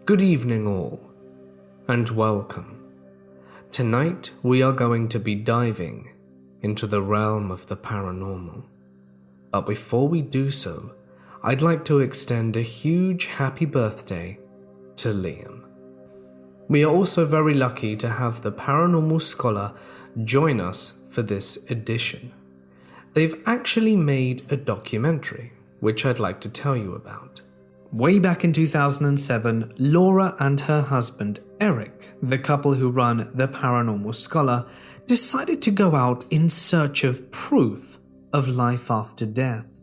Good evening all, and welcome. Tonight we are going to be diving into the realm of the paranormal. But before we do so, I'd like to extend a huge happy birthday to Liam. We are also very lucky to have the paranormal scholar join us for this edition. They've actually made a documentary, which I'd like to tell you about. Way back in 2007, Laura and her husband, Eric, the couple who run The Paranormal Scholar, decided to go out in search of proof of life after death.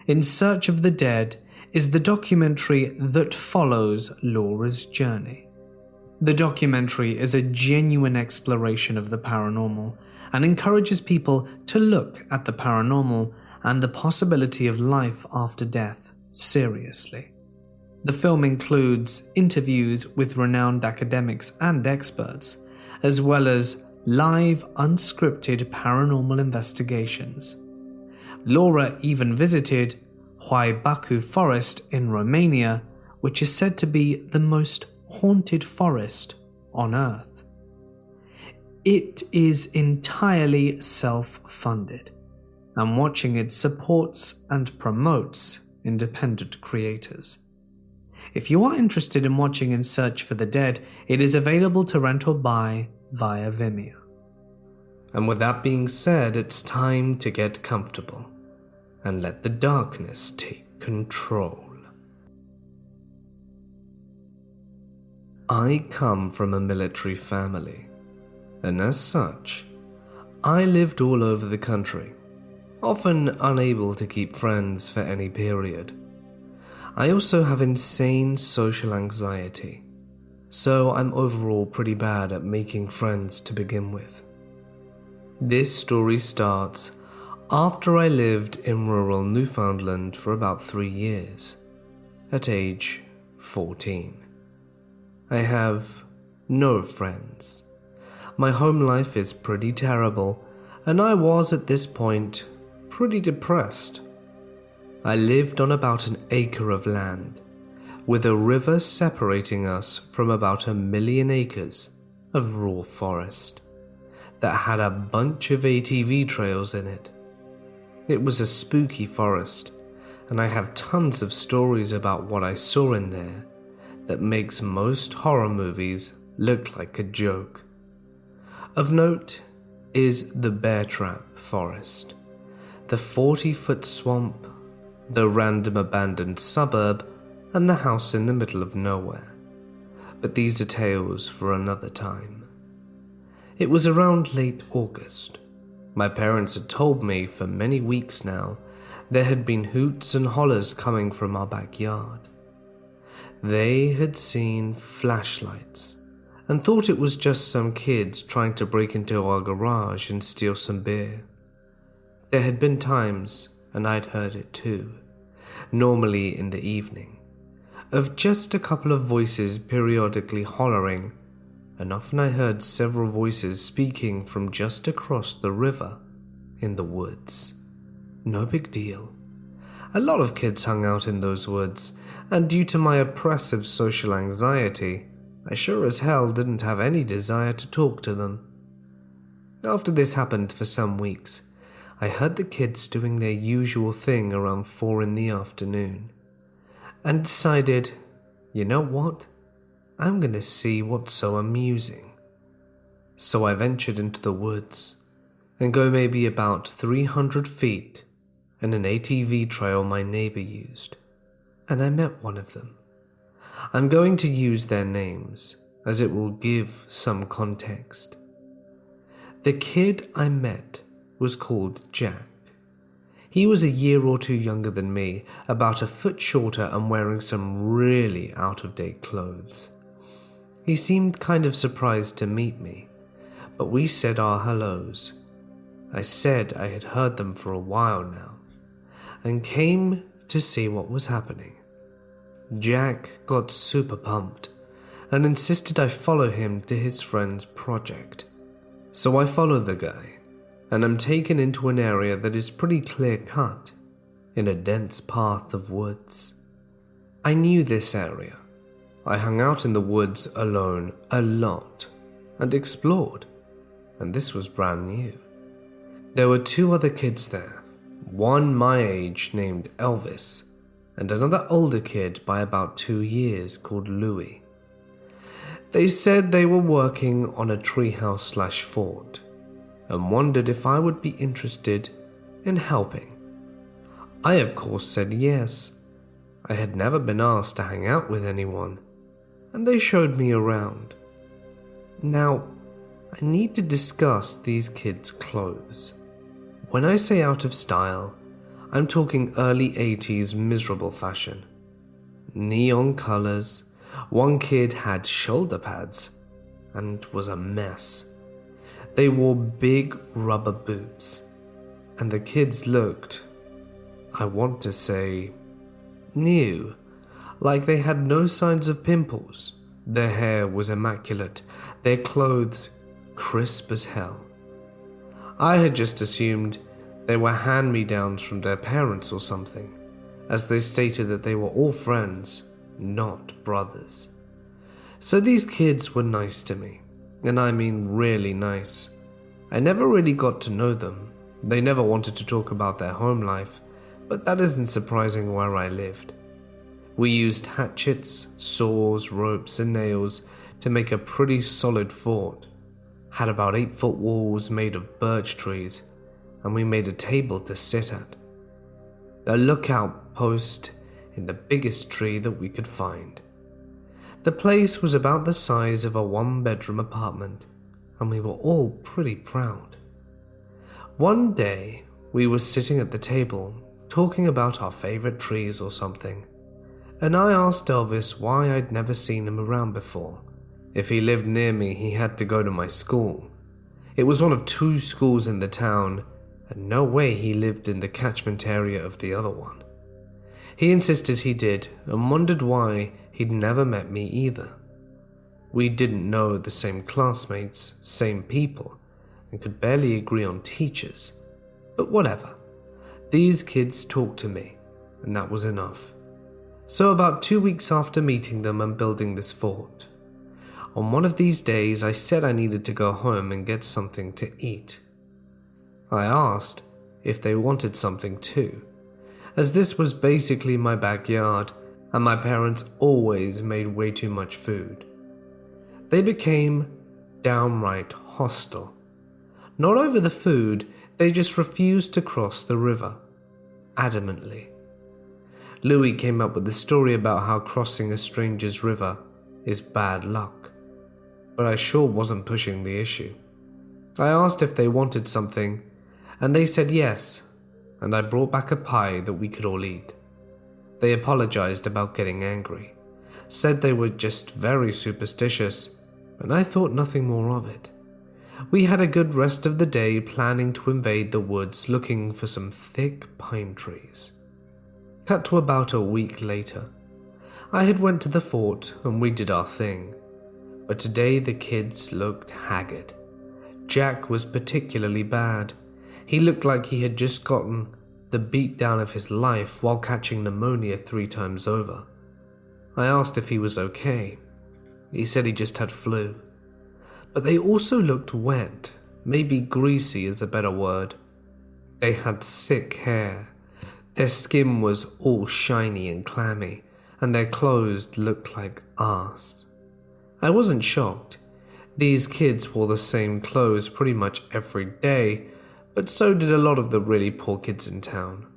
In Search of the Dead is the documentary that follows Laura's journey. The documentary is a genuine exploration of the paranormal and encourages people to look at the paranormal and the possibility of life after death seriously. The film includes interviews with renowned academics and experts, as well as live, unscripted paranormal investigations. Laura even visited Huaybacu Forest in Romania, which is said to be the most haunted forest on Earth. It is entirely self-funded, and watching it supports and promotes independent creators. If you are interested in watching In Search for the Dead, it is available to rent or buy via Vimeo. And with that being said, it's time to get comfortable and let the darkness take control. I come from a military family, and as such, I lived all over the country, often unable to keep friends for any period. I also have insane social anxiety, so I'm overall pretty bad at making friends to begin with. This story starts after I lived in rural Newfoundland for about 3 years, at age 14. I have no friends. My home life is pretty terrible, and I was at this point pretty depressed. I lived on about an acre of land, with a river separating us from about 1 million acres of raw forest that had a bunch of ATV trails in it. It was a spooky forest, and I have tons of stories about what I saw in there that makes most horror movies look like a joke. Of note is the Bear Trap Forest, the 40-foot swamp, the random abandoned suburb, and the house in the middle of nowhere. But these are tales for another time. It was around late August. My parents had told me for many weeks now there had been hoots and hollers coming from our backyard. They had seen flashlights and thought it was just some kids trying to break into our garage and steal some beer. There had been times, and I'd heard it too, normally in the evening, of just a couple of voices periodically hollering, and often I heard several voices speaking from just across the river in the woods. No big deal. A lot of kids hung out in those woods, and due to my oppressive social anxiety, I sure as hell didn't have any desire to talk to them. After this happened for some weeks, I heard the kids doing their usual thing around 4 in the afternoon, and decided, you know what? I'm gonna see what's so amusing. So I ventured into the woods, and go maybe about 300 feet in an ATV trail my neighbor used, and I met one of them. I'm going to use their names, as it will give some context. The kid I met was called Jack. He was a year or two younger than me, about a foot shorter and wearing some really out-of-date clothes. He seemed kind of surprised to meet me, but we said our hellos. I said I had heard them for a while now, and came to see what was happening. Jack got super pumped and insisted I follow him to his friend's project. So I follow the guy, and am taken into an area that is pretty clear-cut, in a dense path of woods. I knew this area, I hung out in the woods alone a lot and explored, and this was brand new. There were 2 other kids there, one my age named Elvis, and another older kid by about 2 years called Louis. They said they were working on a treehouse/fort and wondered if I would be interested in helping. I of course said yes. I had never been asked to hang out with anyone, and they showed me around. Now, I need to discuss these kids' clothes. When I say out of style, I'm talking early 80s miserable fashion. Neon colors, one kid had shoulder pads and was a mess. They wore big rubber boots, and the kids looked, I want to say, new, like they had no signs of pimples. Their hair was immaculate, their clothes crisp as hell. I had just assumed they were hand-me-downs from their parents or something, as they stated that they were all friends, not brothers. So these kids were nice to me, and I mean really nice. I never really got to know them. They never wanted to talk about their home life, but that isn't surprising where I lived. We used hatchets, saws, ropes, and nails to make a pretty solid fort. Had about 8-foot walls made of birch trees, and we made a table to sit at. A lookout post in the biggest tree that we could find. The place was about the size of a 1-bedroom apartment, and we were all pretty proud. One day, we were sitting at the table, talking about our favorite trees or something, and I asked Elvis why I'd never seen him around before. If he lived near me, he had to go to my school. It was one of 2 schools in the town, and no way he lived in the catchment area of the other one. He insisted he did, and wondered why he'd never met me either. We didn't know the same classmates, same people, and could barely agree on teachers. But whatever. These kids talked to me, and that was enough. So about 2 weeks after meeting them and building this fort, on one of these days I said I needed to go home and get something to eat. I asked if they wanted something too, as this was basically my backyard and my parents always made way too much food. They became downright hostile. Not over the food, they just refused to cross the river, adamantly. Louis came up with a story about how crossing a stranger's river is bad luck, but I sure wasn't pushing the issue. I asked if they wanted something, and they said yes, and I brought back a pie that we could all eat. They apologized about getting angry, said they were just very superstitious, and I thought nothing more of it. We had a good rest of the day planning to invade the woods looking for some thick pine trees. Cut to about a week later. I had went to the fort and we did our thing, but today the kids looked haggard. Jack was particularly bad. He looked like he had just gotten the beat down of his life while catching pneumonia 3 times over. I asked if he was okay. He said he just had flu. But they also looked wet, maybe greasy is a better word. They had sick hair. Their skin was all shiny and clammy, and their clothes looked like arse. I wasn't shocked. These kids wore the same clothes pretty much every day, but so did a lot of the really poor kids in town.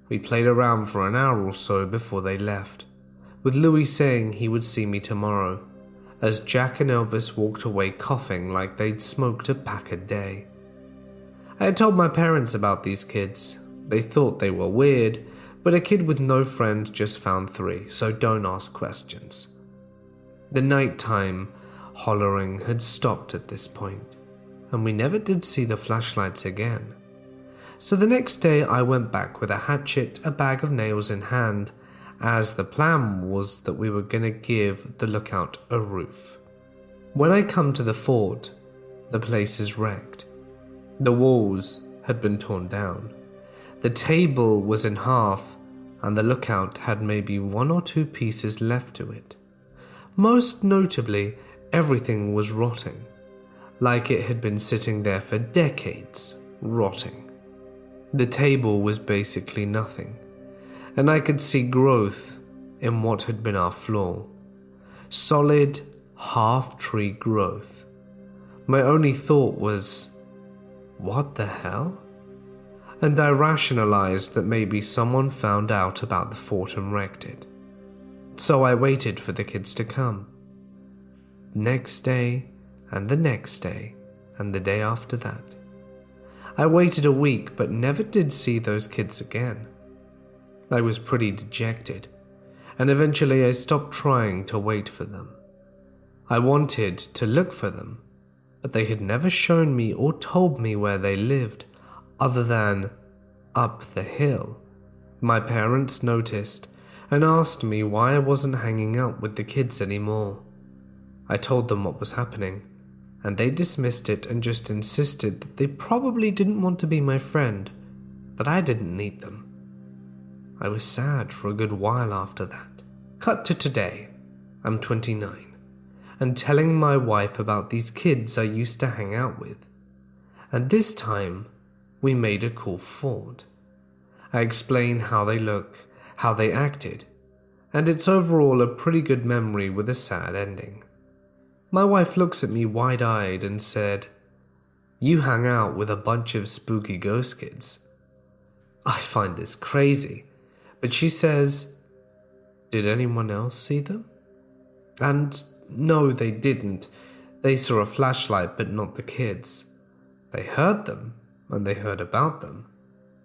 We played around for an hour or so before they left, with Louis saying he would see me tomorrow, as Jack and Elvis walked away coughing like they'd smoked a pack a day. I had told my parents about these kids. They thought they were weird, but a kid with no friends just found 3, so don't ask questions. The nighttime hollering had stopped at this point, and we never did see the flashlights again. So the next day I went back with a hatchet, a bag of nails in hand, as the plan was that we were going to give the lookout a roof. When I come to the fort, the place is wrecked. The walls had been torn down. The table was in half, and the lookout had maybe 1 or 2 pieces left to it. Most notably, everything was rotting, like it had been sitting there for decades, rotting. The table was basically nothing, and I could see growth in what had been our floor. Solid, half-tree growth. My only thought was, what the hell? And I rationalized that maybe someone found out about the fort and wrecked it. So I waited for the kids to come. Next day, and the next day, and the day after that. I waited a week but never did see those kids again. I was pretty dejected, and eventually I stopped trying to wait for them. I wanted to look for them, but they had never shown me or told me where they lived, other than up the hill. My parents noticed and asked me why I wasn't hanging out with the kids anymore. I told them what was happening, and they dismissed it and just insisted that they probably didn't want to be my friend, that I didn't need them. I was sad for a good while after that. Cut to today. I'm 29, and telling my wife about these kids I used to hang out with. And this time, we made a call forward. I explain how they look, how they acted, and it's overall a pretty good memory with a sad ending. My wife looks at me wide-eyed and said, "You hang out with a bunch of spooky ghost kids." I find this crazy, but she says, "Did anyone else see them?" And no, they didn't. They saw a flashlight, but not the kids. They heard them, and they heard about them,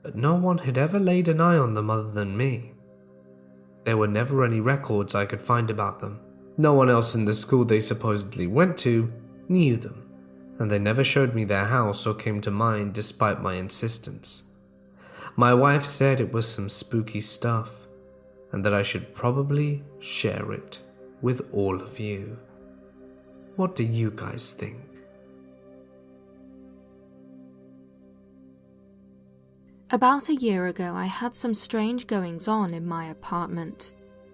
but no one had ever laid an eye on them other than me. There were never any records I could find about them. No one else in the school they supposedly went to knew them, and they never showed me their house or came to mind despite my insistence. My wife said it was some spooky stuff, and that I should probably share it with all of you. What do you guys think? About a year ago, I had some strange goings-on in my apartment.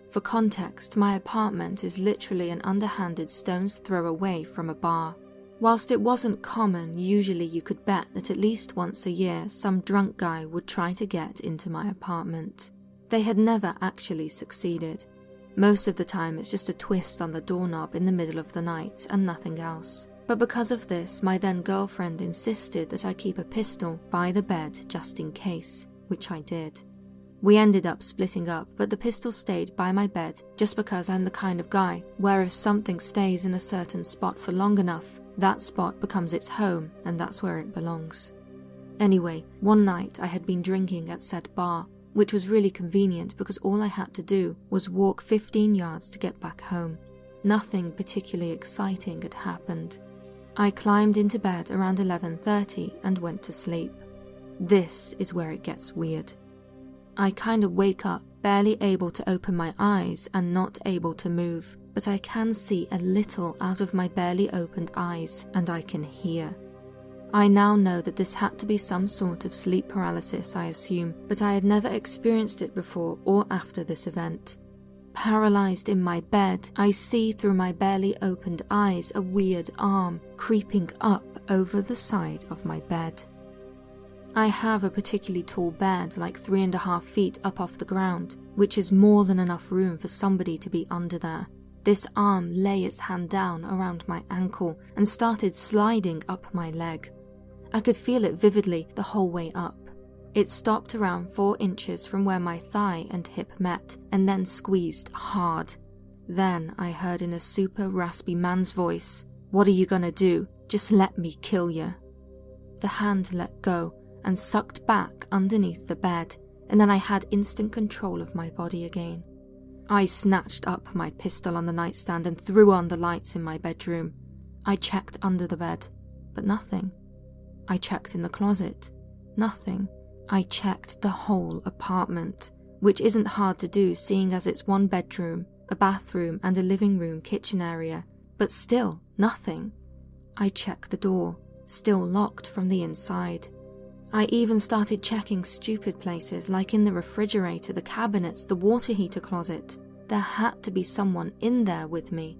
For context, my apartment is literally an underhanded stone's throw away from a bar. Whilst it wasn't common, usually you could bet that at least once a year some drunk guy would try to get into my apartment. They had never actually succeeded. Most of the time it's just a twist on the doorknob in the middle of the night and nothing else. But because of this, my then girlfriend insisted that I keep a pistol by the bed just in case, which I did. We ended up splitting up, but the pistol stayed by my bed just because I'm the kind of guy where if something stays in a certain spot for long enough, that spot becomes its home and that's where it belongs. Anyway, one night I had been drinking at said bar, which was really convenient because all I had to do was walk 15 yards to get back home. Nothing particularly exciting had happened. I climbed into bed around 11:30 and went to sleep. This is where it gets weird. I kind of wake up, barely able to open my eyes and not able to move, but I can see a little out of my barely opened eyes and I can hear. I now know that this had to be some sort of sleep paralysis, I assume, but I had never experienced it before or after this event. Paralyzed in my bed, I see through my barely opened eyes a weird arm creeping up over the side of my bed. I have a particularly tall bed, like 3.5 feet up off the ground, which is more than enough room for somebody to be under there. This arm lay its hand down around my ankle and started sliding up my leg. I could feel it vividly the whole way up. It stopped around 4 inches from where my thigh and hip met and then squeezed hard. Then I heard in a super raspy man's voice, "What are you gonna do? Just let me kill you." The hand let go and sucked back underneath the bed, and then I had instant control of my body again. I snatched up my pistol on the nightstand and threw on the lights in my bedroom. I checked under the bed, but nothing. I checked in the closet, nothing. I checked the whole apartment, which isn't hard to do seeing as it's 1 bedroom, a bathroom and a living room kitchen area, but still nothing. I checked the door, still locked from the inside. I even started checking stupid places like in the refrigerator, the cabinets, the water heater closet. There had to be someone in there with me,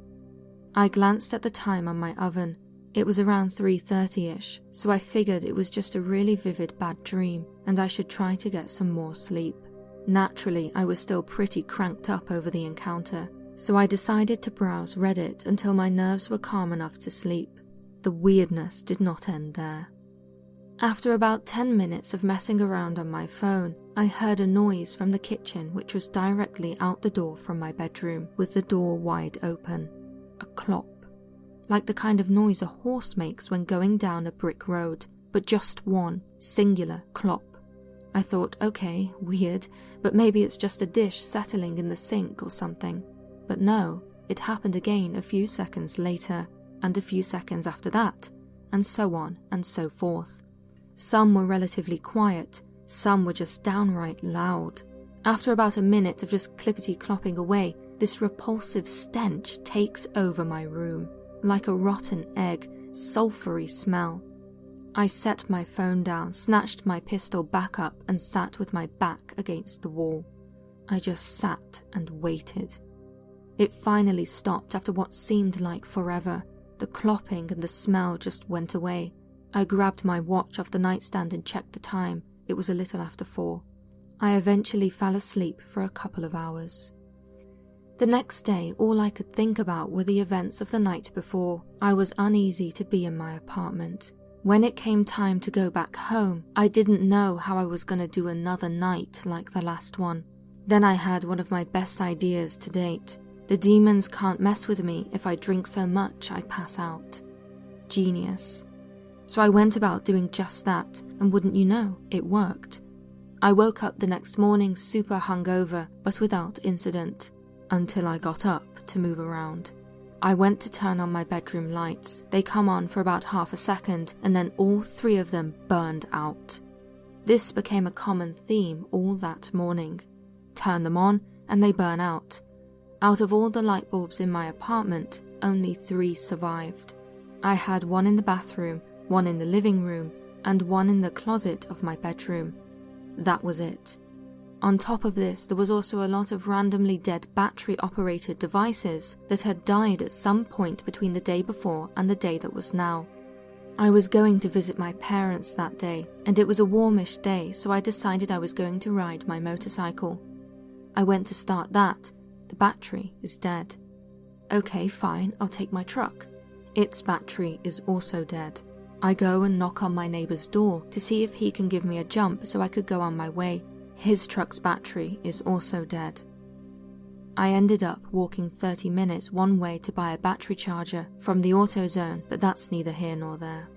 I glanced at the time on my oven. It was around 3:30ish, so I figured it was just a really vivid bad dream and I should try to get some more sleep. Naturally, I was still pretty cranked up over the encounter, so I decided to browse Reddit until my nerves were calm enough to sleep. The weirdness did not end there. After about 10 minutes of messing around on my phone, I heard a noise from the kitchen which was directly out the door from my bedroom, with the door wide open. A clop. Like the kind of noise a horse makes when going down a brick road, but just one, singular clop. I thought, okay, weird, but maybe it's just a dish settling in the sink or something. But no, it happened again a few seconds later, and a few seconds after that, and so on and so forth. Some were relatively quiet, some were just downright loud. After about a minute of just clippity-clopping away, this repulsive stench takes over my room, like a rotten egg, sulphury smell. I set my phone down, snatched my pistol back up, and sat with my back against the wall. I just sat and waited. It finally stopped after what seemed like forever. The clopping and the smell just went away. I grabbed my watch off the nightstand and checked the time. It was a little after 4. I eventually fell asleep for a couple of hours. The next day, all I could think about were the events of the night before. I was uneasy to be in my apartment. When it came time to go back home, I didn't know how I was going to do another night like the last one. Then I had one of my best ideas to date. The demons can't mess with me if I drink so much I pass out. Genius. So I went about doing just that, and wouldn't you know, it worked. I woke up the next morning super hungover, but without incident, until I got up to move around. I went to turn on my bedroom lights. They come on for about half a second, and then all 3 of them burned out. This became a common theme all that morning. Turn them on, and they burn out. Out of all the light bulbs in my apartment, only 3 survived. I had one in the bathroom, one in the living room, and one in the closet of my bedroom. That was it. On top of this, there was also a lot of randomly dead battery-operated devices that had died at some point between the day before and the day that was now. I was going to visit my parents that day, and it was a warmish day, so I decided I was going to ride my motorcycle. I went to start that. The battery is dead. Okay, fine, I'll take my truck. Its battery is also dead. I go and knock on my neighbor's door to see if he can give me a jump so I could go on my way. His truck's battery is also dead. I ended up walking 30 minutes one way to buy a battery charger from the AutoZone, but that's neither here nor there.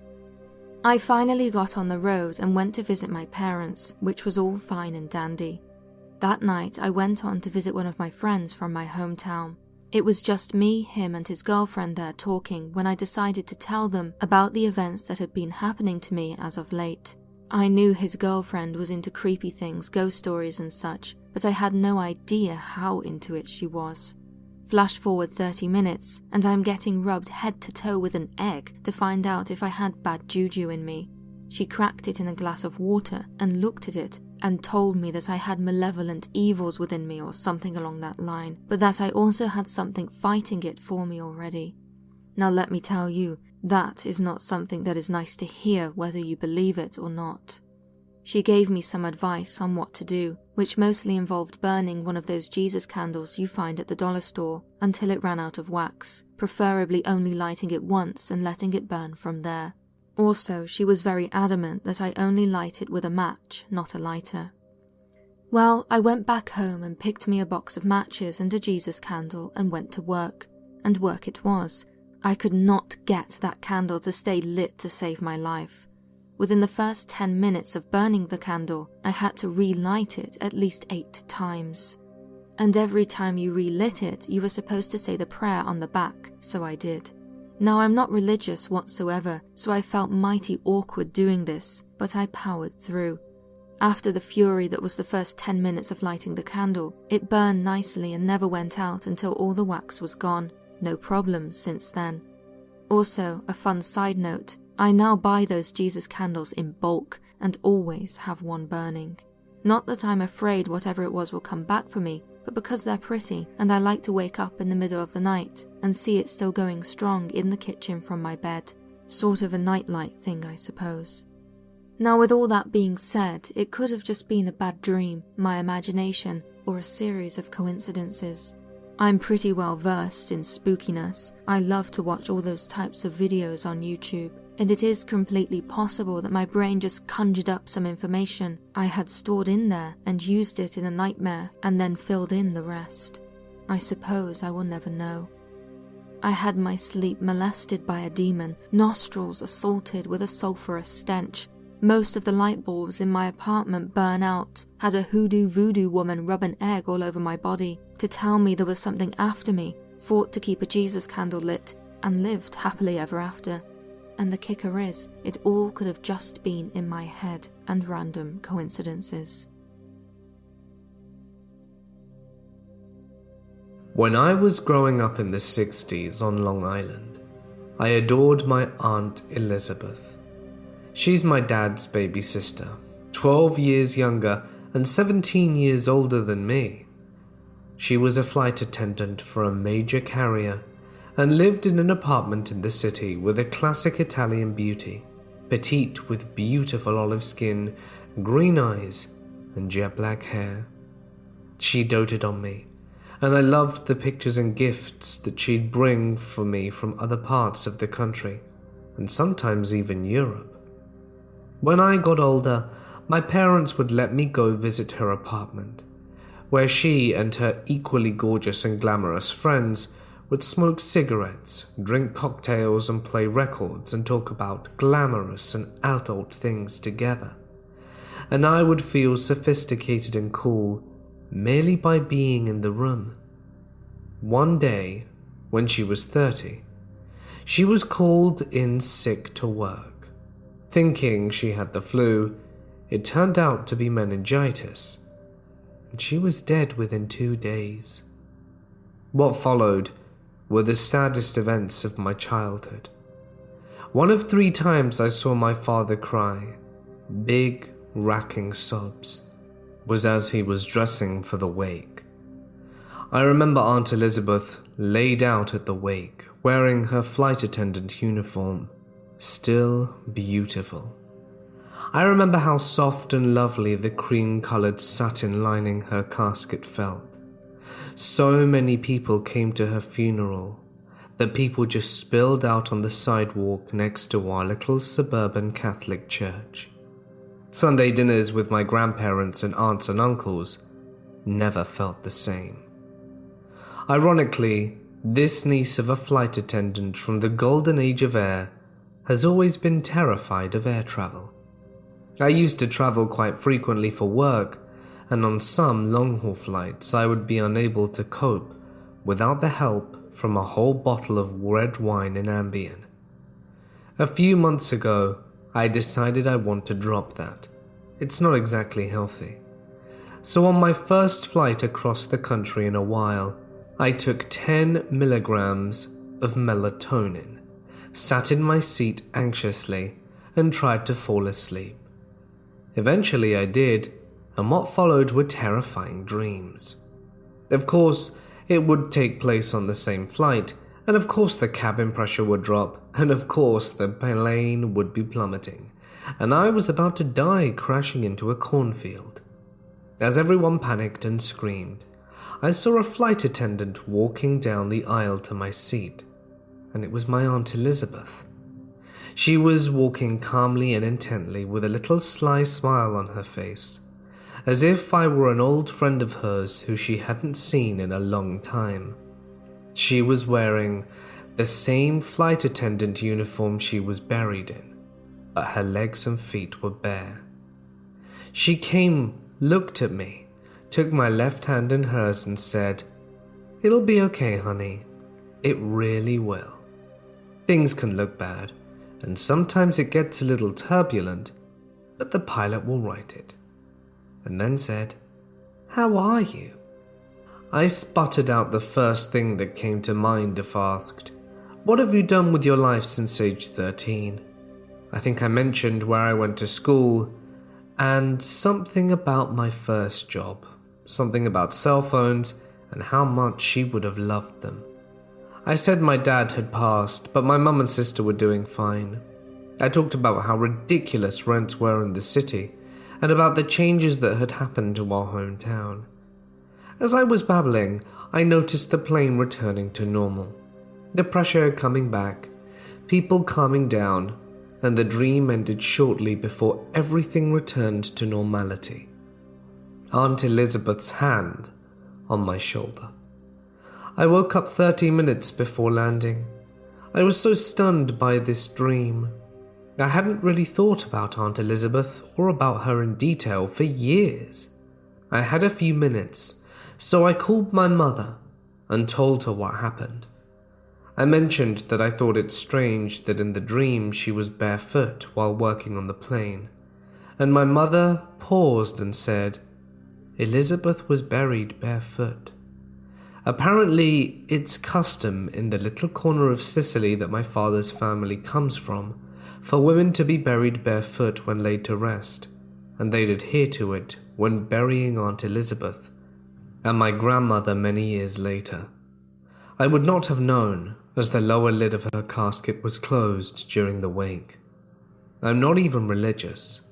I finally got on the road and went to visit my parents, which was all fine and dandy. That night I went on to visit one of my friends from my hometown. It was just me, him and his girlfriend there talking when I decided to tell them about the events that had been happening to me as of late. I knew his girlfriend was into creepy things, ghost stories and such, but I had no idea how into it she was. Flash forward 30 minutes, and I'm getting rubbed head to toe with an egg to find out if I had bad juju in me. She cracked it in a glass of water and looked at it and told me that I had malevolent evils within me or something along that line, but that I also had something fighting it for me already. Now let me tell you, that is not something that is nice to hear whether you believe it or not. She gave me some advice on what to do, which mostly involved burning one of those Jesus candles you find at the dollar store until it ran out of wax, preferably only lighting it once and letting it burn from there. Also, she was very adamant that I only light it with a match, not a lighter. Well, I went back home and picked me a box of matches and a Jesus candle and went to work. And work it was. I could not get that candle to stay lit to save my life. Within the first 10 minutes of burning the candle, I had to relight it at least 8 times. And every time you relit it, you were supposed to say the prayer on the back, so I did. Now, I'm not religious whatsoever, so I felt mighty awkward doing this, but I powered through. After the fury that was the first 10 minutes of lighting the candle, it burned nicely and never went out until all the wax was gone. No problems since then. Also, a fun side note, I now buy those Jesus candles in bulk and always have one burning. Not that I'm afraid whatever it was will come back for me, but because they're pretty and I like to wake up in the middle of the night and see it still going strong in the kitchen from my bed. Sort of a nightlight thing, I suppose. Now, with all that being said, it could have just been a bad dream, my imagination, or a series of coincidences. I'm pretty well versed in spookiness. I love to watch all those types of videos on YouTube, and it is completely possible that my brain just conjured up some information I had stored in there and used it in a nightmare and then filled in the rest. I suppose I will never know. I had my sleep molested by a demon, nostrils assaulted with a sulphurous stench. Most of the light bulbs in my apartment burn out, had a hoodoo voodoo woman rub an egg all over my body to tell me there was something after me, fought to keep a Jesus candle lit, and lived happily ever after. And the kicker is, it all could have just been in my head and random coincidences. When I was growing up in the 60s on Long Island, I adored my Aunt Elizabeth. She's my dad's baby sister, 12 years younger and 17 years older than me. She was a flight attendant for a major carrier and lived in an apartment in the city with a classic Italian beauty, petite with beautiful olive skin, green eyes, and jet black hair. She doted on me, and I loved the pictures and gifts that she'd bring for me from other parts of the country, and sometimes even Europe. When I got older, my parents would let me go visit her apartment, where she and her equally gorgeous and glamorous friends would smoke cigarettes, drink cocktails, and play records and talk about glamorous and adult things together. And I would feel sophisticated and cool merely by being in the room. One day, when she was 30, she was called in sick to work. Thinking she had the flu, it turned out to be meningitis, and she was dead within 2 days. What followed were the saddest events of my childhood. One of 3 times I saw my father cry, big, racking sobs, was as he was dressing for the wake. I remember Aunt Elizabeth laid out at the wake, wearing her flight attendant uniform, still beautiful. I remember how soft and lovely the cream-colored satin lining her casket felt. So many people came to her funeral that people just spilled out on the sidewalk next to our little suburban Catholic church. Sunday dinners with my grandparents and aunts and uncles never felt the same. Ironically, this niece of a flight attendant from the golden age of air has always been terrified of air travel. I used to travel quite frequently for work, and on some long-haul flights I would be unable to cope without the help from a whole bottle of red wine in Ambien. A few months ago, I decided I want to drop that. It's not exactly healthy. So on my first flight across the country in a while, I took 10 milligrams of melatonin, sat in my seat anxiously, and tried to fall asleep. Eventually I did, and what followed were terrifying dreams. Of course, it would take place on the same flight, and of course the cabin pressure would drop, and of course the plane would be plummeting, and I was about to die crashing into a cornfield. As everyone panicked and screamed, I saw a flight attendant walking down the aisle to my seat, and it was my Aunt Elizabeth. She was walking calmly and intently with a little sly smile on her face, as if I were an old friend of hers who she hadn't seen in a long time. She was wearing the same flight attendant uniform she was buried in, but her legs and feet were bare. She came, looked at me, took my left hand in hers and said, "It'll be okay, honey. It really will. Things can look bad, and sometimes it gets a little turbulent, but the pilot will right it." And then said, "How are you?" I sputtered out the first thing that came to mind if asked, "What have you done with your life since age 13? I think I mentioned where I went to school, and something about my first job. something about cell phones and how much she would have loved them. I said my dad had passed, but my mum and sister were doing fine. I talked about how ridiculous rents were in the city and about the changes that had happened to our hometown. As I was babbling, I noticed the plane returning to normal, the pressure coming back, people calming down, and the dream ended shortly before everything returned to normality. Aunt Elizabeth's hand on my shoulder. I woke up 30 minutes before landing. I was so stunned by this dream. I hadn't really thought about Aunt Elizabeth or about her in detail for years. I had a few minutes, so I called my mother and told her what happened. I mentioned that I thought it strange that in the dream she was barefoot while working on the plane, and my mother paused and said, "Elizabeth was buried barefoot." Apparently, it's custom in the little corner of Sicily that my father's family comes from for women to be buried barefoot when laid to rest, and they'd adhere to it when burying Aunt Elizabeth and my grandmother many years later. I would not have known, as the lower lid of her casket was closed during the wake. I'm not even religious,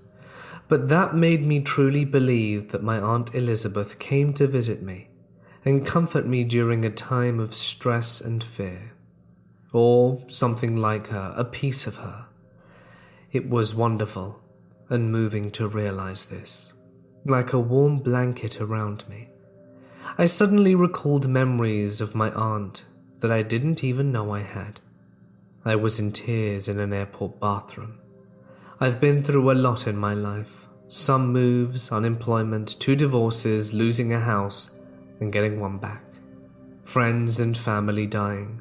but that made me truly believe that my Aunt Elizabeth came to visit me and comfort me during a time of stress and fear. Or something like her, a piece of her. It was wonderful and moving to realize this, like a warm blanket around me. I suddenly recalled memories of my aunt that I didn't even know I had. I was in tears in an airport bathroom. I've been through a lot in my life. Some moves, unemployment, 2 divorces, losing a house, and getting one back. Friends and family dying.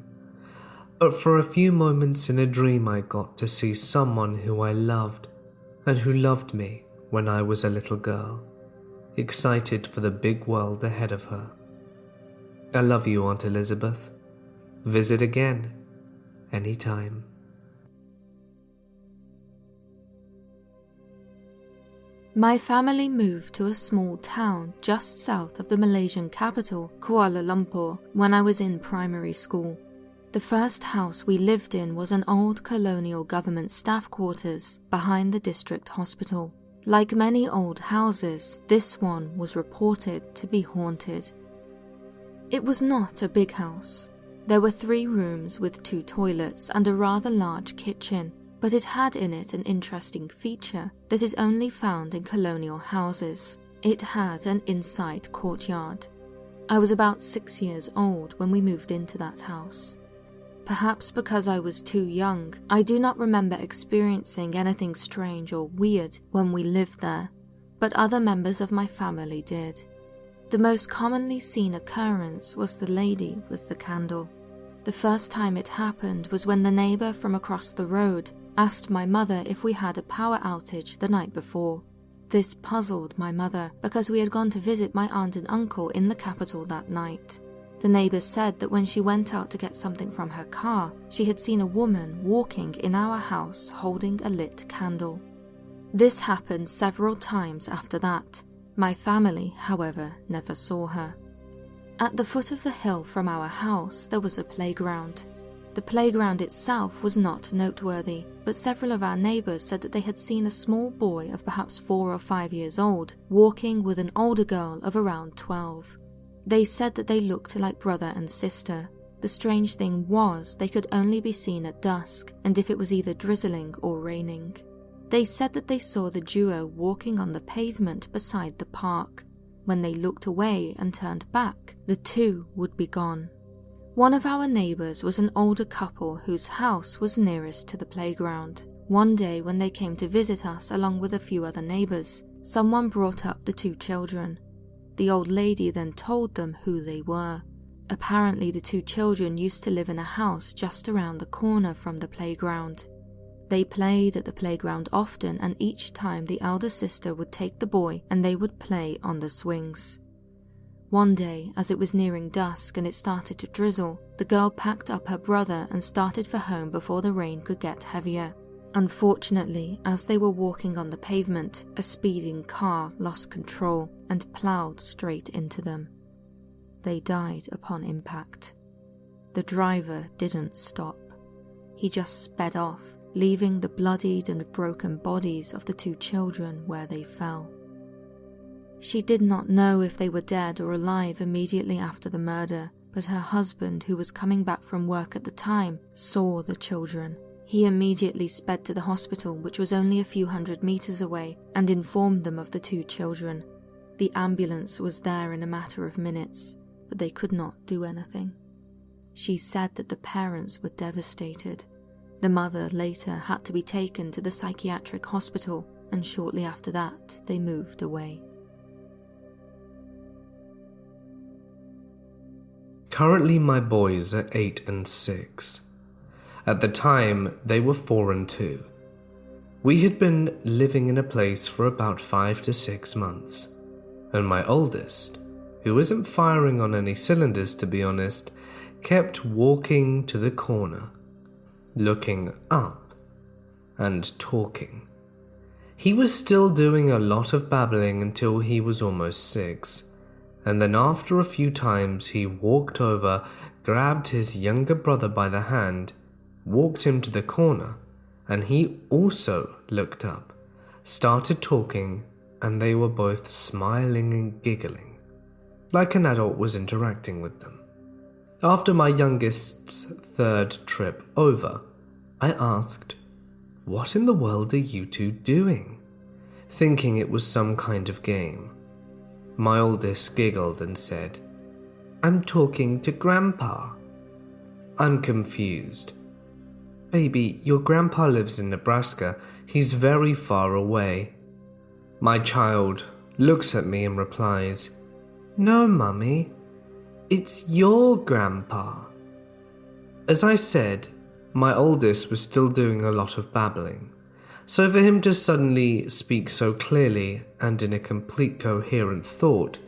But for a few moments in a dream I got to see someone who I loved and who loved me when I was a little girl, excited for the big world ahead of her. I love you, Aunt Elizabeth. Visit again, anytime. My family moved to a small town just south of the Malaysian capital, Kuala Lumpur, when I was in primary school. The first house we lived in was an old colonial government staff quarters behind the district hospital. Like many old houses, this one was reported to be haunted. It was not a big house. There were 3 rooms with 2 toilets and a rather large kitchen, but it had in it an interesting feature that is only found in colonial houses. It had an inside courtyard. I was about 6 years old when we moved into that house. Perhaps because I was too young, I do not remember experiencing anything strange or weird when we lived there, but other members of my family did. The most commonly seen occurrence was the lady with the candle. The first time it happened was when the neighbor from across the road asked my mother if we had a power outage the night before. This puzzled my mother because we had gone to visit my aunt and uncle in the capital that night. The neighbor said that when she went out to get something from her car, she had seen a woman walking in our house holding a lit candle. This happened several times after that. My family, however, never saw her. At the foot of the hill from our house, there was a playground. The playground itself was not noteworthy, but several of our neighbors said that they had seen a small boy of perhaps 4 or 5 years old walking with an older girl of around 12. They said that they looked like brother and sister. The strange thing was they could only be seen at dusk and if it was either drizzling or raining. They said that they saw the duo walking on the pavement beside the park. When they looked away and turned back, the 2 would be gone. One of our neighbors was an older couple whose house was nearest to the playground. One day when they came to visit us along with a few other neighbors, someone brought up the 2 children. The old lady then told them who they were. Apparently the 2 children used to live in a house just around the corner from the playground. They played at the playground often, and each time the elder sister would take the boy and they would play on the swings. One day, as it was nearing dusk and it started to drizzle, the girl packed up her brother and started for home before the rain could get heavier. Unfortunately, as they were walking on the pavement, a speeding car lost control and ploughed straight into them. They died upon impact. The driver didn't stop. He just sped off, leaving the bloodied and broken bodies of the two children where they fell. She did not know if they were dead or alive immediately after the murder, but her husband, who was coming back from work at the time, saw the children. He immediately sped to the hospital, which was only a few hundred meters away, and informed them of the two children. The ambulance was there in a matter of minutes, but they could not do anything. She said that the parents were devastated. The mother later had to be taken to the psychiatric hospital, and shortly after that, they moved away. Currently, my boys are 8 and 6. At the time, they were 4 and 2. We had been living in a place for about 5 to 6 months, and my oldest, who isn't firing on any cylinders to be honest, kept walking to the corner, looking up, and talking. He was still doing a lot of babbling until he was almost 6, and then after a few times he walked over, grabbed his younger brother by the hand, walked him to the corner, and he also looked up, started talking, and they were both smiling and giggling, like an adult was interacting with them. After my youngest's 3rd trip over, I asked, "What in the world are you two doing?" thinking it was some kind of game. My oldest giggled and said, "I'm talking to Grandpa." I'm confused. "Baby, your grandpa lives in Nebraska. He's very far away." My child looks at me and replies, "No, Mummy, it's your grandpa." As I said, my oldest was still doing a lot of babbling, so for him to suddenly speak so clearly and in a complete coherent thought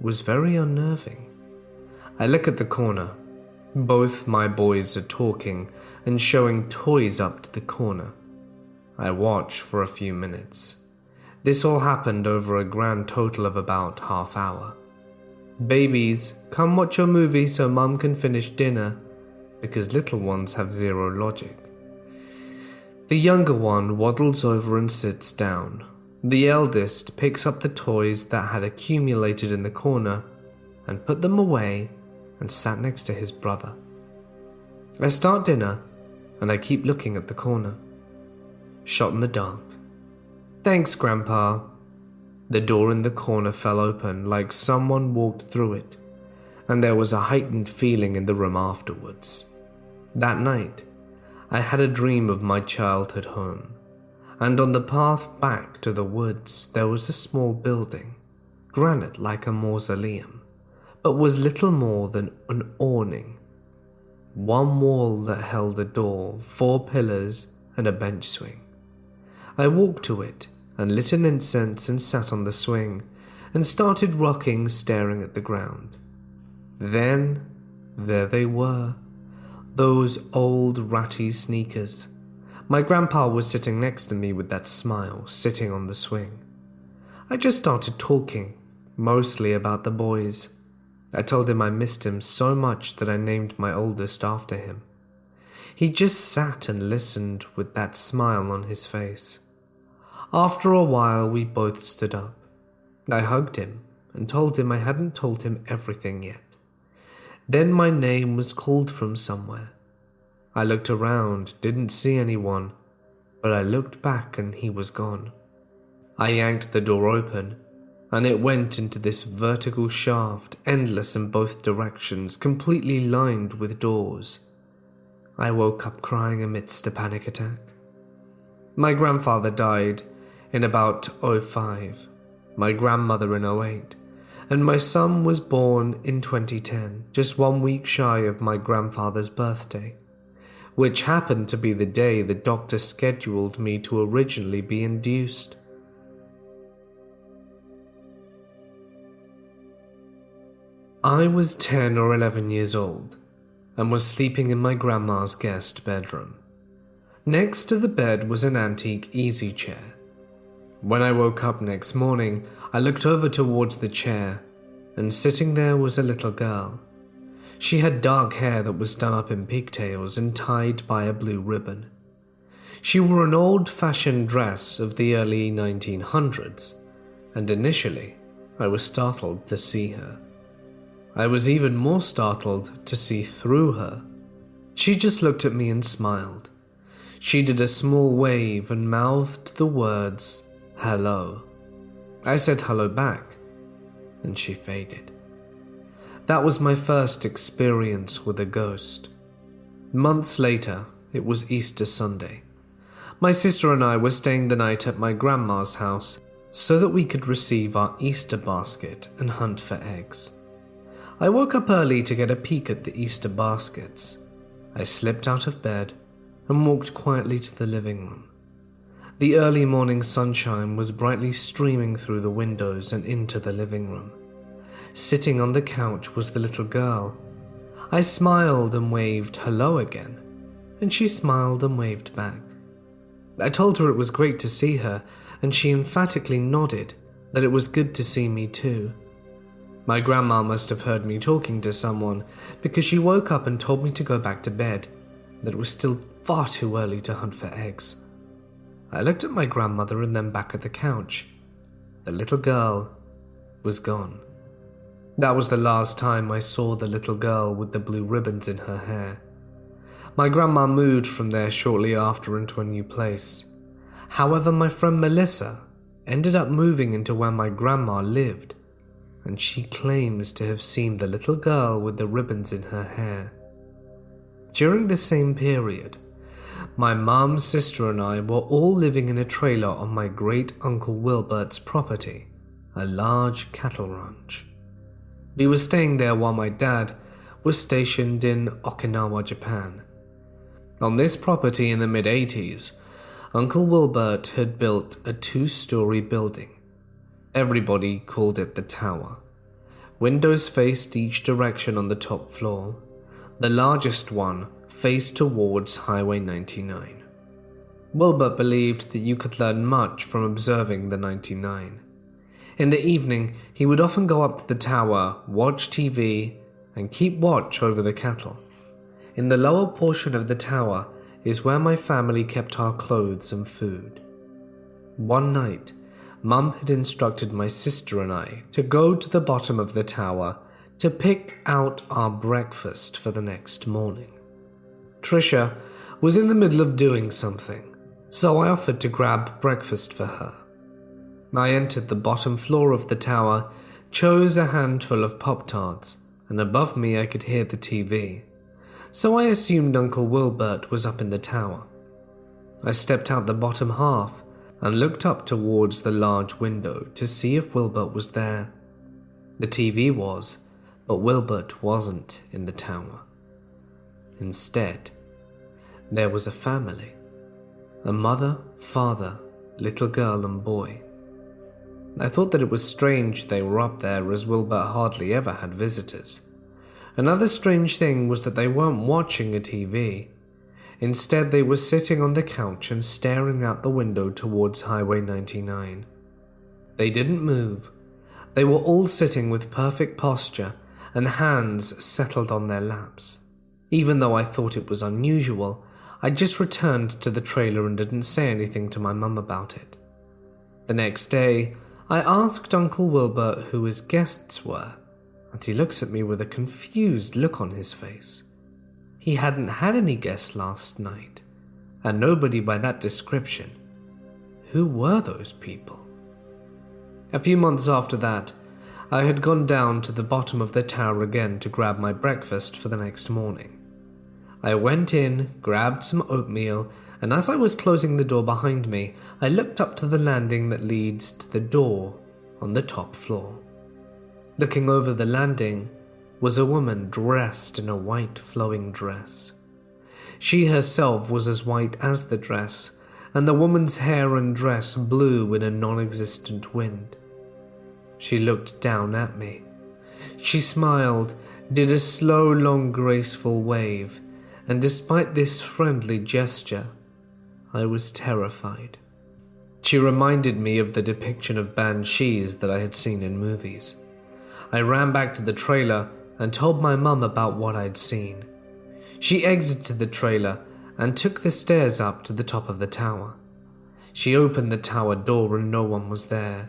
was very unnerving. I look at the corner. Both my boys are talking and showing toys up to the corner. I watch for a few minutes. This all happened over a grand total of about half hour. "Babies, come watch your movie so Mum can finish dinner," because little ones have zero logic. The younger one waddles over and sits down. The eldest picks up the toys that had accumulated in the corner and put them away and sat next to his brother. I start dinner and I keep looking at the corner. Shot in the dark. "Thanks, Grandpa." The door in the corner fell open like someone walked through it, and there was a heightened feeling in the room afterwards. That night, I had a dream of my childhood home, and on the path back to the woods there was a small building, granite like a mausoleum, but was little more than an awning. One wall that held a door, 4 pillars, and a bench swing. I walked to it and lit an incense and sat on the swing and started rocking, staring at the ground. Then, there they were, those old ratty sneakers. My grandpa was sitting next to me with that smile, sitting on the swing. I just started talking, mostly about the boys. I told him I missed him so much that I named my oldest after him. He just sat and listened with that smile on his face. After a while, we both stood up. I hugged him and told him I hadn't told him everything yet. Then my name was called from somewhere. I looked around, didn't see anyone, but I looked back and he was gone. I yanked the door open, and it went into this vertical shaft, endless in both directions, completely lined with doors. I woke up crying amidst a panic attack. My grandfather died in about 2005, my grandmother in 2008, and my son was born in 2010, just 1 week shy of my grandfather's birthday, which happened to be the day the doctor scheduled me to originally be induced. I was 10 or 11 years old and was sleeping in my grandma's guest bedroom. Next to the bed was an antique easy chair. When I woke up next morning, I looked over towards the chair, and sitting there was a little girl. She had dark hair that was done up in pigtails and tied by a blue ribbon. She wore an old-fashioned dress of the early 1900s, and initially, I was startled to see her. I was even more startled to see through her. She just looked at me and smiled. She did a small wave and mouthed the words, "Hello." I said hello back, and she faded. That was my first experience with a ghost. Months later, it was Easter Sunday. My sister and I were staying the night at my grandma's house so that we could receive our Easter basket and hunt for eggs. I woke up early to get a peek at the Easter baskets. I slipped out of bed and walked quietly to the living room. The early morning sunshine was brightly streaming through the windows and into the living room. Sitting on the couch was the little girl. I smiled and waved hello again, and she smiled and waved back. I told her it was great to see her, and she emphatically nodded that it was good to see me too. My grandma must have heard me talking to someone because she woke up and told me to go back to bed, that it was still far too early to hunt for eggs. I looked at my grandmother and then back at the couch. The little girl was gone. That was the last time I saw the little girl with the blue ribbons in her hair. My grandma moved from there shortly after into a new place. However, my friend Melissa ended up moving into where my grandma lived, and she claims to have seen the little girl with the ribbons in her hair. During the same period, my mom, sister, and I were all living in a trailer on my great-uncle Wilbert's property, a large cattle ranch. We were staying there while my dad was stationed in Okinawa, Japan. On this property in the mid-80s, Uncle Wilbert had built a 2-story building. Everybody called it the tower. Windows faced each direction on the top floor. The largest one faced towards Highway 99. Wilbert believed that you could learn much from observing the 99. In the evening, he would often go up to the tower, watch TV, and keep watch over the cattle. In the lower portion of the tower is where my family kept our clothes and food. One night, Mum had instructed my sister and I to go to the bottom of the tower to pick out our breakfast for the next morning. Trisha was in the middle of doing something, so I offered to grab breakfast for her. I entered the bottom floor of the tower, chose a handful of Pop-Tarts, and above me I could hear the TV. So I assumed Uncle Wilbert was up in the tower. I stepped out the bottom half and looked up towards the large window to see if Wilbert was there. The TV was, but Wilbert wasn't in the tower. Instead, there was a family. A mother, father, little girl and boy. I thought that it was strange they were up there as Wilbert hardly ever had visitors. Another strange thing was that they weren't watching a TV. Instead, they were sitting on the couch and staring out the window towards Highway 99. They didn't move. They were all sitting with perfect posture and hands settled on their laps. Even though I thought it was unusual, I just returned to the trailer and didn't say anything to my mum about it. The next day, I asked Uncle Wilbert who his guests were, and he looks at me with a confused look on his face. He hadn't had any guests last night, and nobody by that description. Who were those people? A few months after that, I had gone down to the bottom of the tower again to grab my breakfast for the next morning. I went in, grabbed some oatmeal, and as I was closing the door behind me, I looked up to the landing that leads to the door on the top floor. Looking over the landing was a woman dressed in a white flowing dress. She herself was as white as the dress, and the woman's hair and dress blew in a non-existent wind. She looked down at me. She smiled, did a slow, long, graceful wave, and despite this friendly gesture, I was terrified. She reminded me of the depiction of banshees that I had seen in movies. I ran back to the trailer and told my mum about what I'd seen. She exited the trailer and took the stairs up to the top of the tower. She opened the tower door and no one was there.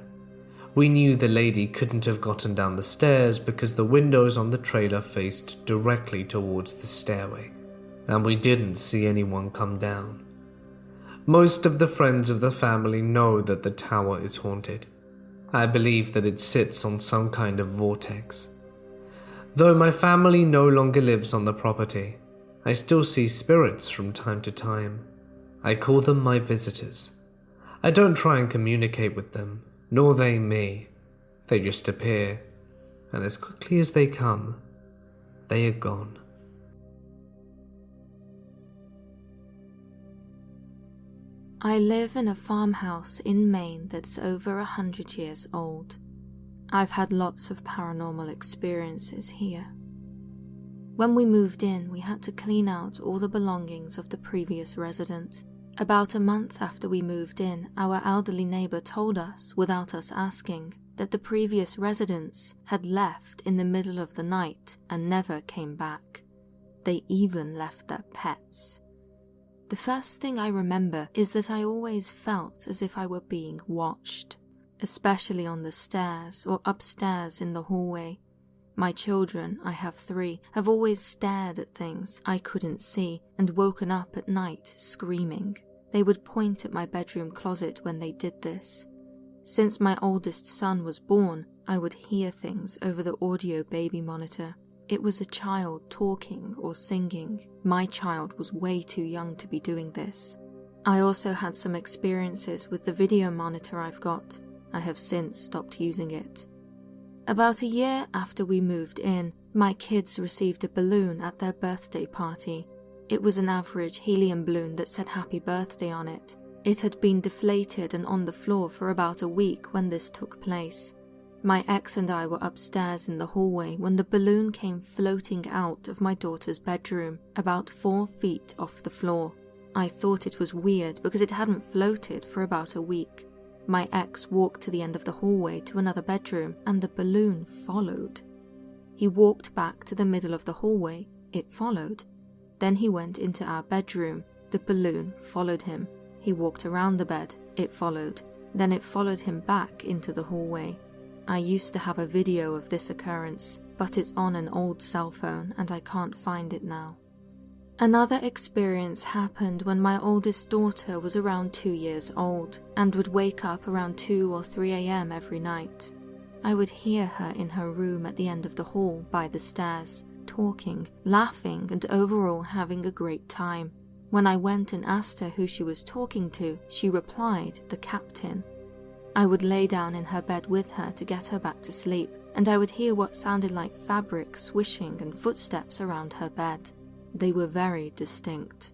We knew the lady couldn't have gotten down the stairs because the windows on the trailer faced directly towards the stairway, and we didn't see anyone come down. Most of the friends of the family know that the tower is haunted. I believe that it sits on some kind of vortex. Though my family no longer lives on the property, I still see spirits from time to time. I call them my visitors. I don't try and communicate with them, nor they me. They just appear, and as quickly as they come, they are gone. I live in a farmhouse in Maine that's over 100 years old. I've had lots of paranormal experiences here. When we moved in, we had to clean out all the belongings of the previous resident. About a month after we moved in, our elderly neighbor told us, without us asking, that the previous residents had left in the middle of the night and never came back. They even left their pets. The first thing I remember is that I always felt as if I were being watched, especially on the stairs or upstairs in the hallway. My children, I have 3, have always stared at things I couldn't see and woken up at night screaming. They would point at my bedroom closet when they did this. Since my oldest son was born, I would hear things over the audio baby monitor. It was a child talking or singing. My child was way too young to be doing this. I also had some experiences with the video monitor I've got. I have since stopped using it. About a year after we moved in, my kids received a balloon at their birthday party. It was an average helium balloon that said happy birthday on it. It had been deflated and on the floor for about a week when this took place. My ex and I were upstairs in the hallway when the balloon came floating out of my daughter's bedroom, about 4 feet off the floor. I thought it was weird because it hadn't floated for about a week. My ex walked to the end of the hallway to another bedroom and the balloon followed. He walked back to the middle of the hallway, it followed. Then he went into our bedroom, the balloon followed him. He walked around the bed, it followed. Then it followed him back into the hallway. I used to have a video of this occurrence, but it's on an old cell phone and I can't find it now. Another experience happened when my oldest daughter was around 2 years old and would wake up around 2 or 3 a.m. every night. I would hear her in her room at the end of the hall by the stairs, talking, laughing, and overall having a great time. When I went and asked her who she was talking to, she replied, "The captain." I would lay down in her bed with her to get her back to sleep, and I would hear what sounded like fabric swishing and footsteps around her bed. They were very distinct.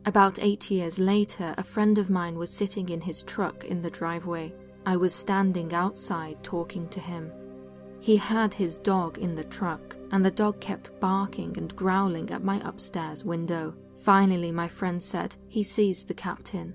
About 8 years later, a friend of mine was sitting in his truck in the driveway. I was standing outside talking to him. He had his dog in the truck, and the dog kept barking and growling at my upstairs window. Finally, my friend said, "He sees the captain."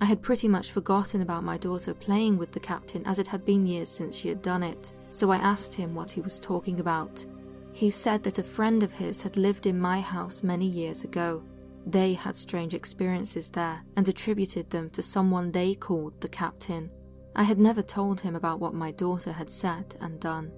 I had pretty much forgotten about my daughter playing with the captain as it had been years since she had done it, so I asked him what he was talking about. He said that a friend of his had lived in my house many years ago. They had strange experiences there and attributed them to someone they called the captain. I had never told him about what my daughter had said and done.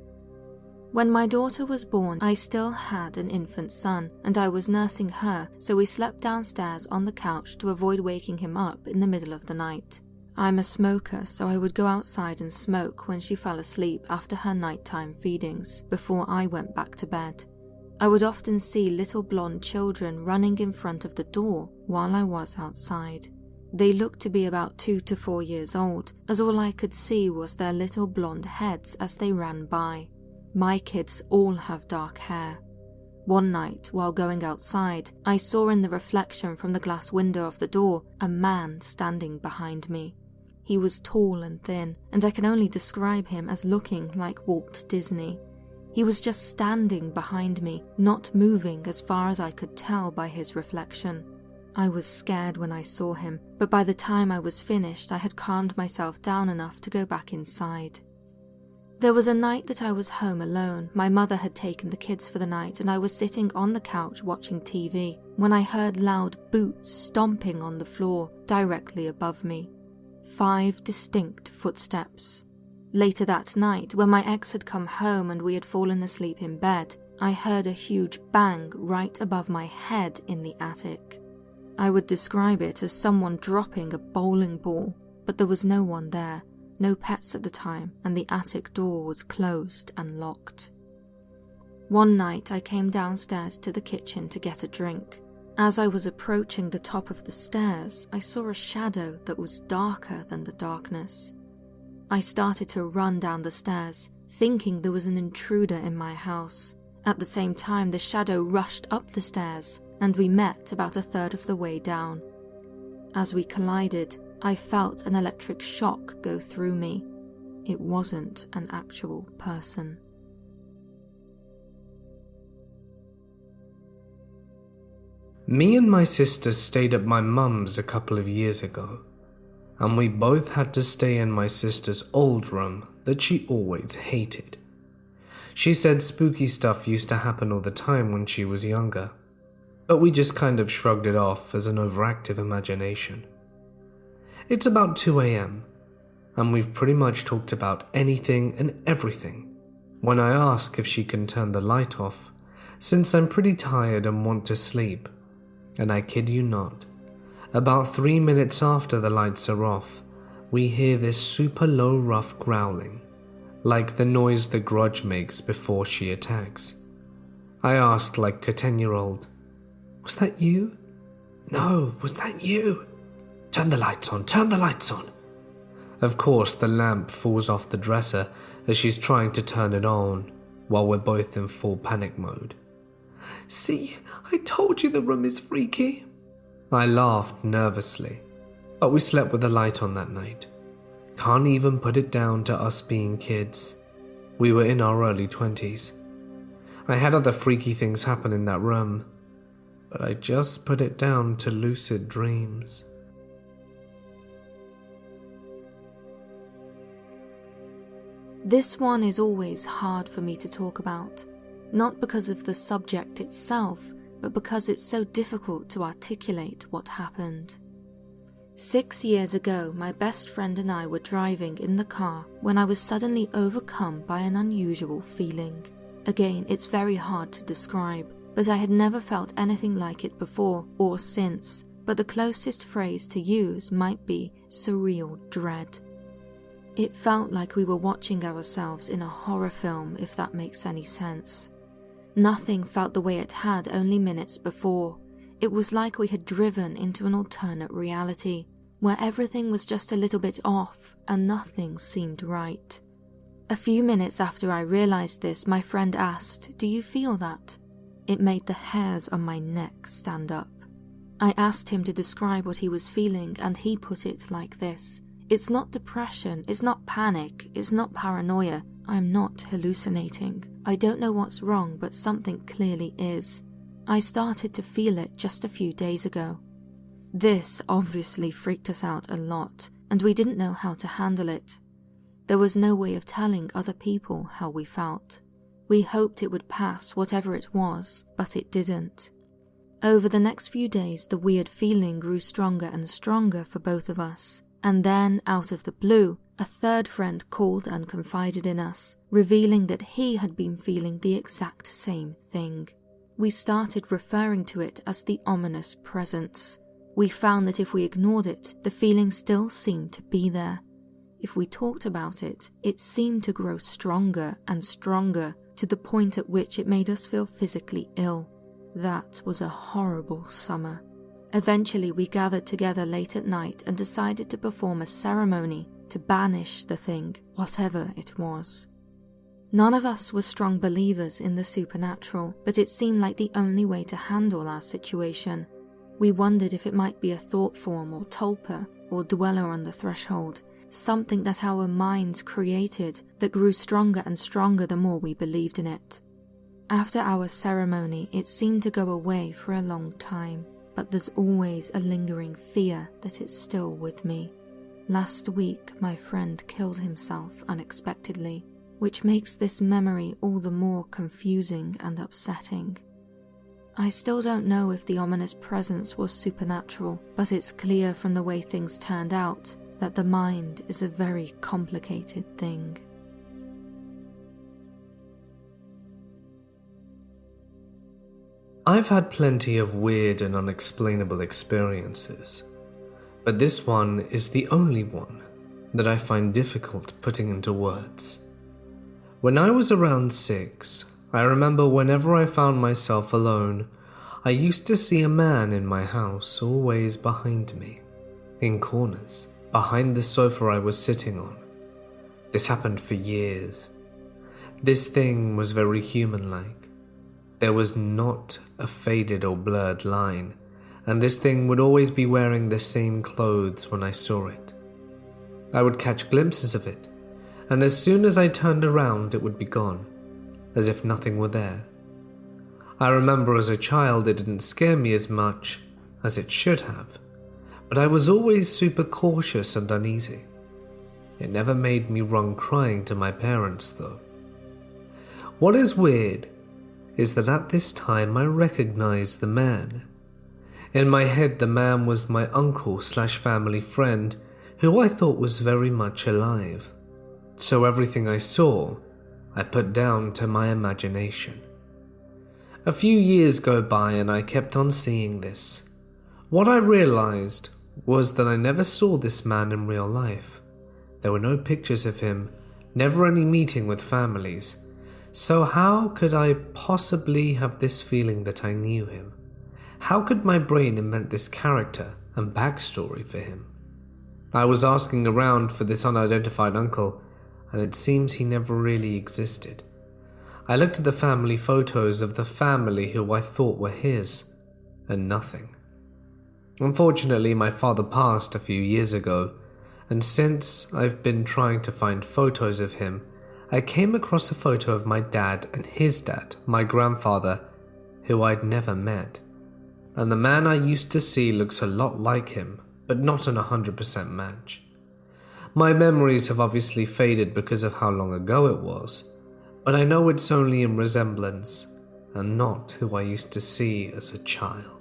When my daughter was born, I still had an infant son, and I was nursing her, so we slept downstairs on the couch to avoid waking him up in the middle of the night. I'm a smoker, so I would go outside and smoke when she fell asleep after her nighttime feedings, before I went back to bed. I would often see little blonde children running in front of the door while I was outside. They looked to be about 2 to 4 years old, as all I could see was their little blonde heads as they ran by. My kids all have dark hair. One night, while going outside, I saw in the reflection from the glass window of the door a man standing behind me. He was tall and thin, and I can only describe him as looking like Walt Disney. He was just standing behind me, not moving as far as I could tell by his reflection. I was scared when I saw him, but by the time I was finished, I had calmed myself down enough to go back inside. There was a night that I was home alone. My mother had taken the kids for the night and I was sitting on the couch watching TV when I heard loud boots stomping on the floor directly above me. 5 distinct footsteps. Later that night, when my ex had come home and we had fallen asleep in bed, I heard a huge bang right above my head in the attic. I would describe it as someone dropping a bowling ball, but there was no one there. No pets at the time, and the attic door was closed and locked. One night I came downstairs to the kitchen to get a drink. As I was approaching the top of the stairs, I saw a shadow that was darker than the darkness. I started to run down the stairs, thinking there was an intruder in my house. At the same time, the shadow rushed up the stairs, and we met about a third of the way down. As we collided, I felt an electric shock go through me. It wasn't an actual person. Me and my sister stayed at my mum's a couple of years ago, and we both had to stay in my sister's old room that she always hated. She said spooky stuff used to happen all the time when she was younger, but we just kind of shrugged it off as an overactive imagination. It's about 2 a.m, and we've pretty much talked about anything and everything when I ask if she can turn the light off, since I'm pretty tired and want to sleep. And I kid you not, about 3 minutes after the lights are off, we hear this super low rough growling, like the noise the grudge makes before she attacks. I asked like a 10-year-old, "Was that you? No, was that you? Turn the lights on, turn the lights on." Of course, the lamp falls off the dresser as she's trying to turn it on while we're both in full panic mode. "See, I told you the room is freaky." I laughed nervously, but we slept with the light on that night. Can't even put it down to us being kids. We were in our early 20s. I had other freaky things happen in that room, but I just put it down to lucid dreams. This one is always hard for me to talk about, not because of the subject itself, but because it's so difficult to articulate what happened. 6 years ago, my best friend and I were driving in the car when I was suddenly overcome by an unusual feeling. Again, it's very hard to describe, but I had never felt anything like it before or since, but the closest phrase to use might be surreal dread. It felt like we were watching ourselves in a horror film, if that makes any sense. Nothing felt the way it had only minutes before. It was like we had driven into an alternate reality, where everything was just a little bit off and nothing seemed right. A few minutes after I realized this, my friend asked, "Do you feel that?" It made the hairs on my neck stand up. I asked him to describe what he was feeling, and he put it like this: "It's not depression, it's not panic, it's not paranoia. I'm not hallucinating. I don't know what's wrong, but something clearly is. I started to feel it just a few days ago." This obviously freaked us out a lot, and we didn't know how to handle it. There was no way of telling other people how we felt. We hoped it would pass, whatever it was, but it didn't. Over the next few days, the weird feeling grew stronger and stronger for both of us. And then, out of the blue, a third friend called and confided in us, revealing that he had been feeling the exact same thing. We started referring to it as the ominous presence. We found that if we ignored it, the feeling still seemed to be there. If we talked about it, it seemed to grow stronger and stronger to the point at which it made us feel physically ill. That was a horrible summer. Eventually, we gathered together late at night and decided to perform a ceremony to banish the thing, whatever it was. None of us were strong believers in the supernatural, but it seemed like the only way to handle our situation. We wondered if it might be a thought form or tulpa or dweller on the threshold, something that our minds created that grew stronger and stronger the more we believed in it. After our ceremony, it seemed to go away for a long time, but there's always a lingering fear that it's still with me. Last week, my friend killed himself unexpectedly, which makes this memory all the more confusing and upsetting. I still don't know if the ominous presence was supernatural, but it's clear from the way things turned out that the mind is a very complicated thing. I've had plenty of weird and unexplainable experiences, but this one is the only one that I find difficult putting into words. When I was around 6, I remember whenever I found myself alone, I used to see a man in my house always behind me, in corners, behind the sofa I was sitting on. This happened for years. This thing was very human-like. There was not a faded or blurred line, and this thing would always be wearing the same clothes when I saw it. I would catch glimpses of it, and as soon as I turned around it would be gone, as if nothing were there. I remember as a child it didn't scare me as much as it should have, but I was always super cautious and uneasy. It never made me run crying to my parents though. What is weird is that at this time I recognized the man. In my head the man was my uncle/family friend who I thought was very much alive. So everything I saw, I put down to my imagination. A few years go by and I kept on seeing this. What I realized was that I never saw this man in real life. There were no pictures of him, never any meeting with families. So how could I possibly have this feeling that I knew him? How could my brain invent this character and backstory for him? I was asking around for this unidentified uncle, and it seems he never really existed. I looked at the family photos of the family who I thought were his, and nothing. Unfortunately, my father passed a few years ago, and since I've been trying to find photos of him, I came across a photo of my dad and his dad, my grandfather, who I'd never met. And the man I used to see looks a lot like him, but not an 100% match. My memories have obviously faded because of how long ago it was, but I know it's only in resemblance and not who I used to see as a child.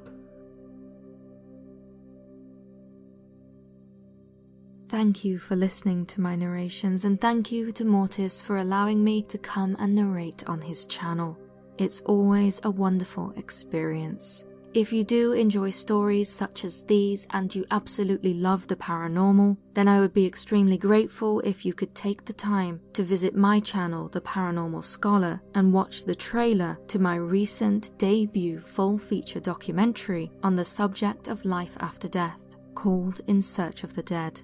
Thank you for listening to my narrations, and thank you to Mortis for allowing me to come and narrate on his channel. It's always a wonderful experience. If you do enjoy stories such as these and you absolutely love the paranormal, then I would be extremely grateful if you could take the time to visit my channel, The Paranormal Scholar, and watch the trailer to my recent debut full-feature documentary on the subject of life after death, called In Search of the Dead.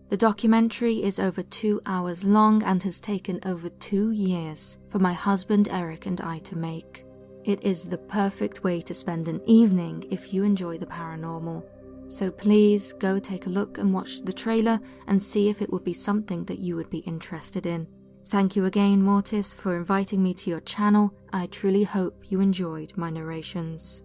The documentary is over 2 hours long and has taken over 2 years for my husband Eric and I to make. It is the perfect way to spend an evening if you enjoy the paranormal. So please go take a look and watch the trailer and see if it would be something that you would be interested in. Thank you again, Mortis, for inviting me to your channel. I truly hope you enjoyed my narrations.